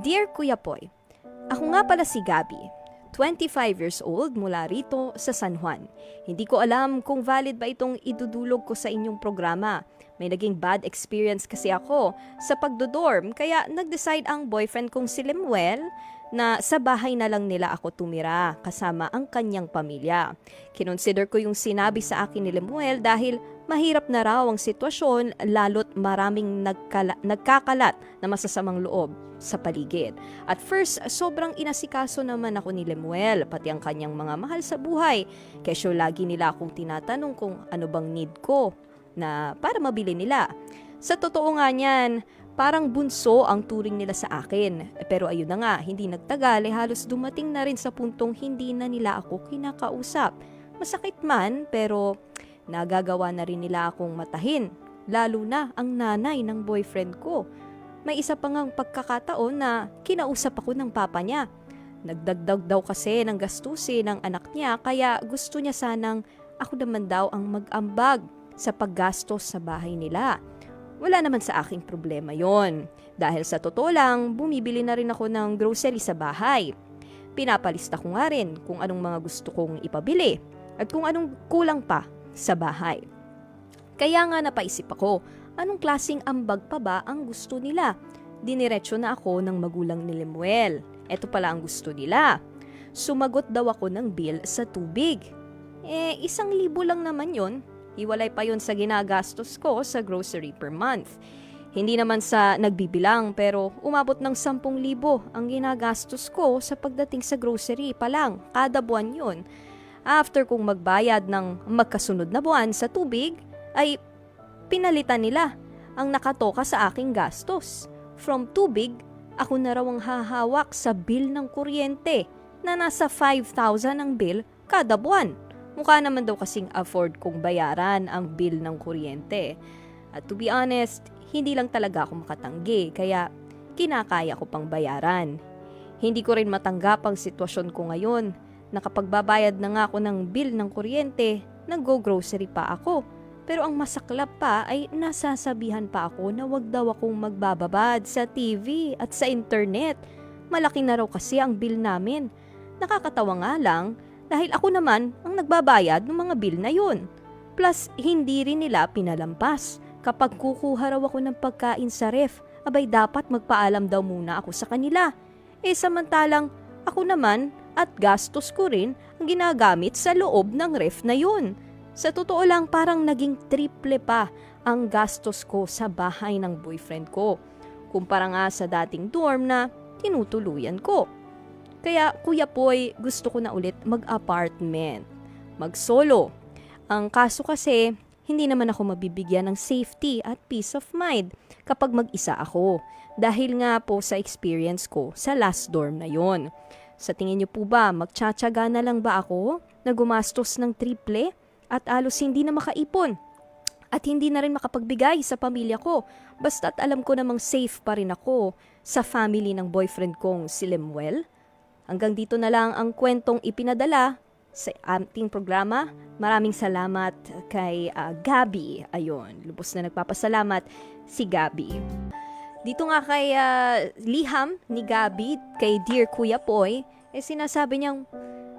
Dear Kuya Poy, ako nga pala si Gabi, 25 years old mula rito sa San Juan. Hindi ko alam kung valid ba itong idudulog ko sa inyong programa. May naging bad experience kasi ako sa pagdodorm kaya nag-decide ang boyfriend kong si Lemuel na sa bahay na lang nila ako tumira kasama ang kanyang pamilya. Kinonsider ko yung sinabi sa akin ni Lemuel dahil mahirap na raw ang sitwasyon lalo't maraming nagkakalat na masasamang loob sa paligid. At first, sobrang inasikaso naman ako ni Lemuel, pati ang kanyang mga mahal sa buhay. Kesyo lagi nila akong tinatanong kung ano bang need ko na para mabili nila. Sa totoo nga niyan, parang bunso ang turing nila sa akin. Pero ayun na nga, hindi nagtagal, halos dumating na rin sa puntong hindi na nila ako kinakausap. Masakit man, pero nagagawa na rin nila akong matahin. Lalo na ang nanay ng boyfriend ko. May isa pa ngang pagkakataon na kinausap ako ng papa niya. Nagdagdag daw kasi ng gastusin ng anak niya kaya gusto niya sanang ako naman daw ang mag-ambag sa paggastos sa bahay nila. Wala naman sa aking problema yon. Dahil sa totoo lang, bumibili na rin ako ng grocery sa bahay. Pinapalista ko nga rin kung anong mga gusto kong ipabili at kung anong kulang pa sa bahay. Kaya nga napaisip ako, anong klaseng ambag pa ba ang gusto nila? Diniretso na ako ng magulang ni Lemuel. Ito pala ang gusto nila. Sumagot daw ako ng bill sa tubig. 1,000 lang naman yon. Hiwalay pa yon sa ginagastos ko sa grocery per month. Hindi naman sa nagbibilang pero umabot ng 10,000 ang ginagastos ko sa pagdating sa grocery pa lang. Kada buwan yon. After kong magbayad ng magkasunod na buwan sa tubig, ay pinalitan nila ang nakatoka sa aking gastos. From tubig, ako na raw ang hahawak sa bill ng kuryente na nasa 5,000 ang bill kada buwan. Mukha naman daw kasing afford kong bayaran ang bill ng kuryente. At to be honest, hindi lang talaga ako makatanggi kaya kinakaya ko pang bayaran. Hindi ko rin matanggap ang sitwasyon ko ngayon. Nakapagbabayad na nga ako ng bill ng kuryente, nag-go-grocery pa ako. Pero ang masaklap pa ay nasasabihan pa ako na wag daw akong magbababad sa TV at sa internet. Malaki na raw kasi ang bill namin. Nakakatawa nga lang dahil ako naman ang nagbabayad ng mga bill na yun. Plus, hindi rin nila pinalampas. Kapag kukuha raw ako ng pagkain sa ref, abay dapat magpaalam daw muna ako sa kanila. Samantalang ako naman at gastos ko rin ang ginagamit sa loob ng ref na yun. Sa totoo lang parang naging triple pa ang gastos ko sa bahay ng boyfriend ko. Kumpara nga sa dating dorm na tinutuluyan ko. Kaya Kuya Poy, gusto ko na ulit mag-apartment, mag-solo. Ang kaso kasi, hindi naman ako mabibigyan ng safety at peace of mind kapag mag-isa ako. Dahil nga po sa experience ko sa last dorm na yon. Sa tingin niyo po ba, magtsatsaga na lang ba ako na gumastos ng triple at halos hindi na makaipon? At hindi na rin makapagbigay sa pamilya ko. Basta't alam ko namang safe pa rin ako sa family ng boyfriend kong si Lemuel. Hanggang dito na lang ang kwentong ipinadala sa ating programa. Maraming salamat kay Gabi. Ayun, lubos na nagpapasalamat si Gabi. Dito nga kay liham ni Gabi, kay Dear Kuya Poy, sinasabi niyang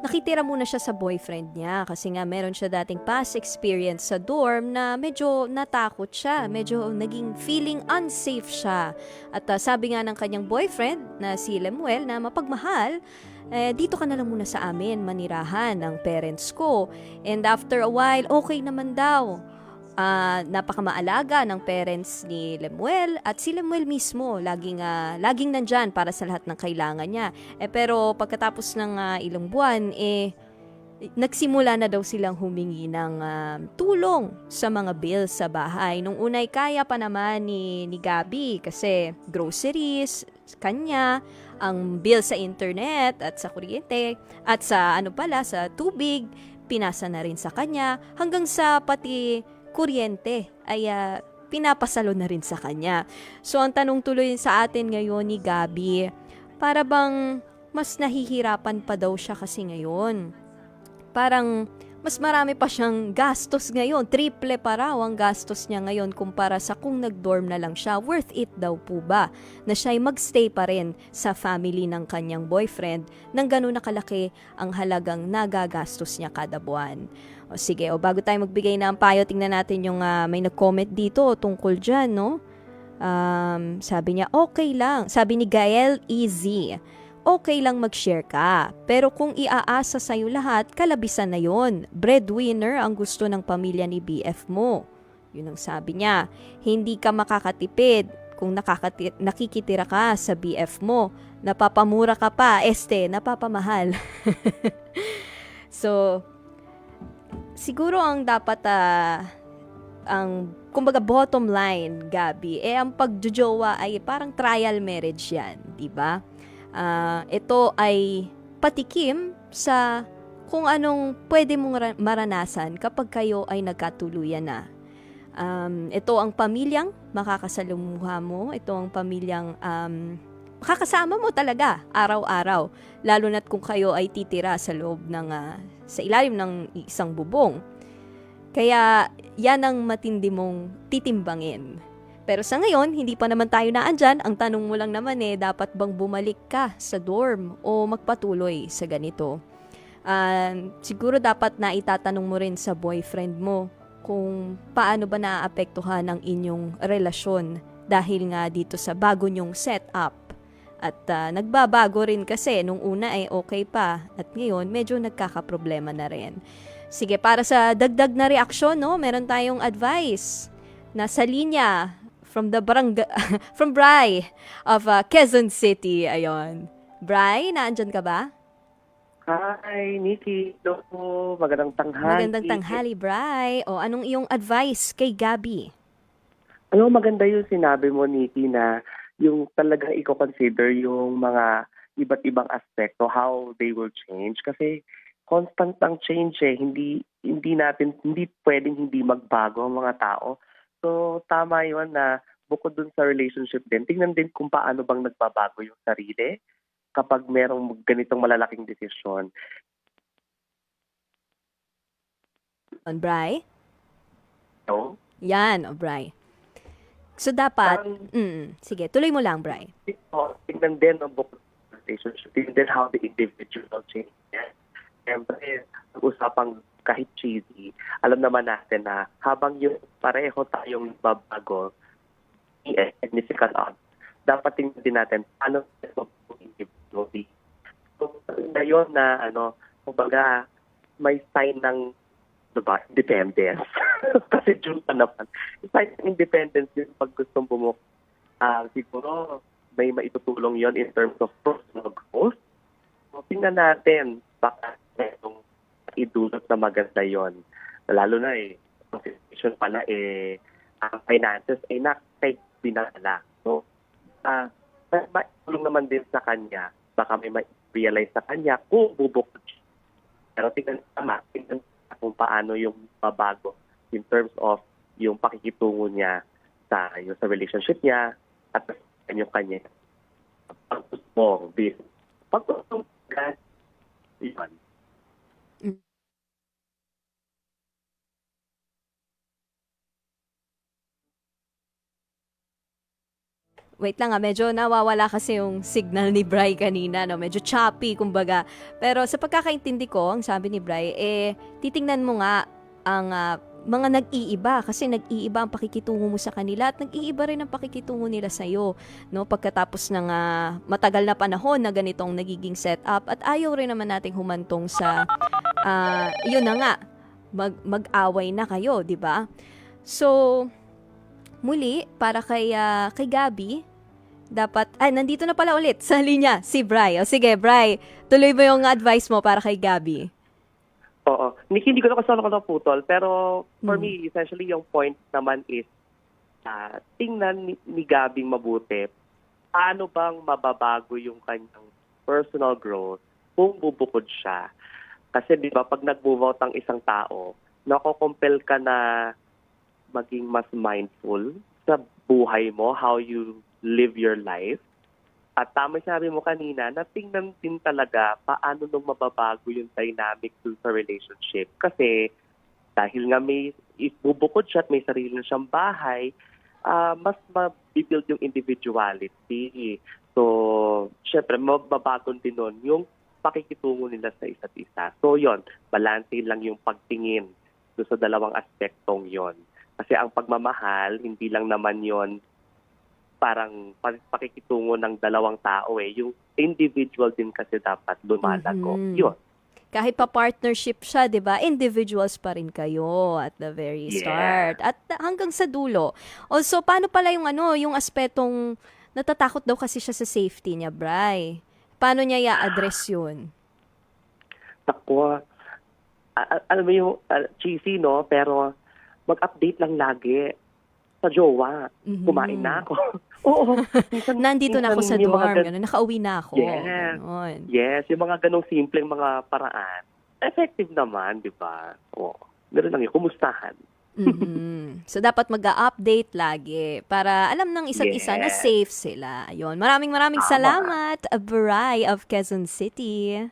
nakitira muna siya sa boyfriend niya kasi nga meron siya dating past experience sa dorm na medyo natakot siya, medyo naging feeling unsafe siya. At sabi nga ng kanyang boyfriend na si Lemuel na mapagmahal, dito ka na lang muna sa amin, manirahan ng parents ko. And after a while, okay naman daw. Napakamaalaga ng parents ni Lemuel at si Lemuel mismo laging nandyan para sa lahat ng kailangan niya. Pero pagkatapos ng ilang buwan, nagsimula na daw silang humingi ng tulong sa mga bills sa bahay. Nung unay kaya pa naman ni Gabi kasi groceries, kanya, ang bill sa internet at sa kuryente at sa sa tubig, pinasa na rin sa kanya hanggang sa pati kuryente ay pinapasalo na rin sa kanya. So ang tanong tuloy sa atin ngayon ni Gabi, para bang mas nahihirapan pa daw siya kasi ngayon. Parang mas marami pa siyang gastos ngayon. Triple pa raw ang gastos niya ngayon kumpara sa kung nag-dorm na lang siya. Worth it daw po ba na siya'y magstay pa rin sa family ng kanyang boyfriend nang gano'n na kalaki ang halagang nagagastos niya kada buwan? O sige, bago tayo magbigay ng payo, tingnan natin yung may nag-comment dito tungkol dyan, no? Sabi niya, okay lang. Sabi ni Gael EZ, okay lang mag-share ka. Pero kung iaasa sa'yo lahat, kalabisan na yon. Breadwinner ang gusto ng pamilya ni BF mo. Yun ang sabi niya. Hindi ka makakatipid kung nakikitira ka sa BF mo. Napapamura ka pa, napapamahal. So, siguro ang dapat kumbaga bottom line, Gabi, ang pagjojowa ay parang trial marriage yan, di ba? Ito ay patikim sa kung anong pwede mong maranasan kapag kayo ay nagkatuluyan na. Ito ang pamilyang makakasalumuha mo, ito ang pamilyang makakasama mo talaga araw-araw, lalo na't kung kayo ay titira sa loob ng sa ilalim ng isang bubong. Kaya yan ang matindi mong titimbangin. Pero sa ngayon, hindi pa naman tayo naandyan. Ang tanong mo lang naman dapat bang bumalik ka sa dorm o magpatuloy sa ganito? Siguro dapat na itatanong mo rin sa boyfriend mo kung paano ba naaapektuhan ang inyong relasyon dahil nga dito sa bago nyong setup. At nagbabago rin kasi nung una ay okay pa at ngayon medyo nagkakaproblema na rin. Sige, para sa dagdag na reaksyon, no, meron tayong advice. Nasa linya from from Bri of Quezon City. Ayon. Bri, naandyan ka ba? Hi, Nikki. Hello po. Magandang tanghali. Magandang tanghali, Bri. O, anong iyong advice kay Gabi? Maganda yung sinabi mo, Nikki, na yung talaga i-consider yung mga iba't ibang aspekto, how they will change. Kasi constant ang change Hindi pwedeng hindi magbago ang mga tao. So, tama yun na bukod dun sa relationship din, tingnan din kung paano bang nagbabago yung sarili kapag merong ganitong malalaking desisyon. On Bri? So, Yan, Bri. So, dapat, sige, tuloy mo lang, Bri. tingnan din ang bukod sa relationship, tingnan din how the individual change. Siyempre, usapang kahit cheesy, alam naman natin na habang yung pareho tayong babago, significant odds, dapat tingnan din natin paano individually. So, na yun na, kumbaga, may sign ng, diba, independence. Kasi June pa naman. Sign ng independence yun pag gustong bumuk. Siguro, may maitutulong yon in terms of personal growth. So, tingnan natin, baka itong idulot na maganda yon. Lalo na consideration pala ang finances kay binala. So, maitulong naman din sa kanya. Baka may ma-realize sa kanya kung bubukod siya. Pero tingnan kung paano yung babago in terms of yung pakikitungo niya sa relationship niya at yung kanya pag-usbong din. Pag-usbong yun. Wait lang medyo nawawala kasi yung signal ni Bri kanina, no? Medyo choppy, kumbaga. Pero sa pagkakaintindi ko, ang sabi ni Bri, titingnan mo nga ang mga nag-iiba kasi nag-iiba ang pakikitungo mo sa kanila at nag-iiba rin ang pakikitungo nila sa'yo, no? Pagkatapos ng matagal na panahon na ganitong nagiging setup at ayaw rin naman nating humantong sa, yun na nga, mag-away na kayo, di ba? So, muli, para kay Gabi, dapat, nandito na pala ulit sa linya si Bri. O sige, Bri, tuloy mo yung advice mo para kay Gabi. Oo. Nikki, hindi ko na kasama ko naputol, pero for me, essentially yung point naman is, tingnan ni Gabing mabuti, paano bang mababago yung kanyang personal growth kung bubukod siya. Kasi di ba, pag nag-move out ang isang tao, nako-compel ka na maging mas mindful sa buhay mo, how you live your life. At tama yung sabi mo kanina, na tingnan din talaga paano nung mababago yung dynamic dun sa relationship. Kasi dahil nga may bubukod siya at may sarili na siyang bahay, mas mabibuild yung individuality. So, syempre, mababagon din nun yung pakikitungo nila sa isa't isa. So, yon, balanse lang yung pagtingin doon sa dalawang aspektong yon. Kasi ang pagmamahal, hindi lang naman yon parang pakikitungo ng dalawang tao eh. Yung individual din kasi dapat lumalago. Mhm. Yun. Kahit pa partnership siya, 'di ba? Individuals pa rin kayo at the very Yeah. start at hanggang sa dulo. Also, paano pala yung yung aspetong natatakot daw kasi siya sa safety niya, Bri? Paano niya i-address 'yun? Takwa. Alam mo yung cheesy, no? Pero mag-update lang lagi sa jowa. Mhm. Kumain na ako. Oo. Nandito na ako sa yung mga dorm, gano'n, nakauwi na ako. Yes. Ganon. Yes, yung mga ganong simpleng mga paraan. Effective naman, di ba? Oo. Meron lang yung kumustahan. Mhm. So, dapat mag-update lagi para alam ng isa't isa na Yes. safe sila. Ayun. Maraming Tama. salamat, Bri of Quezon City.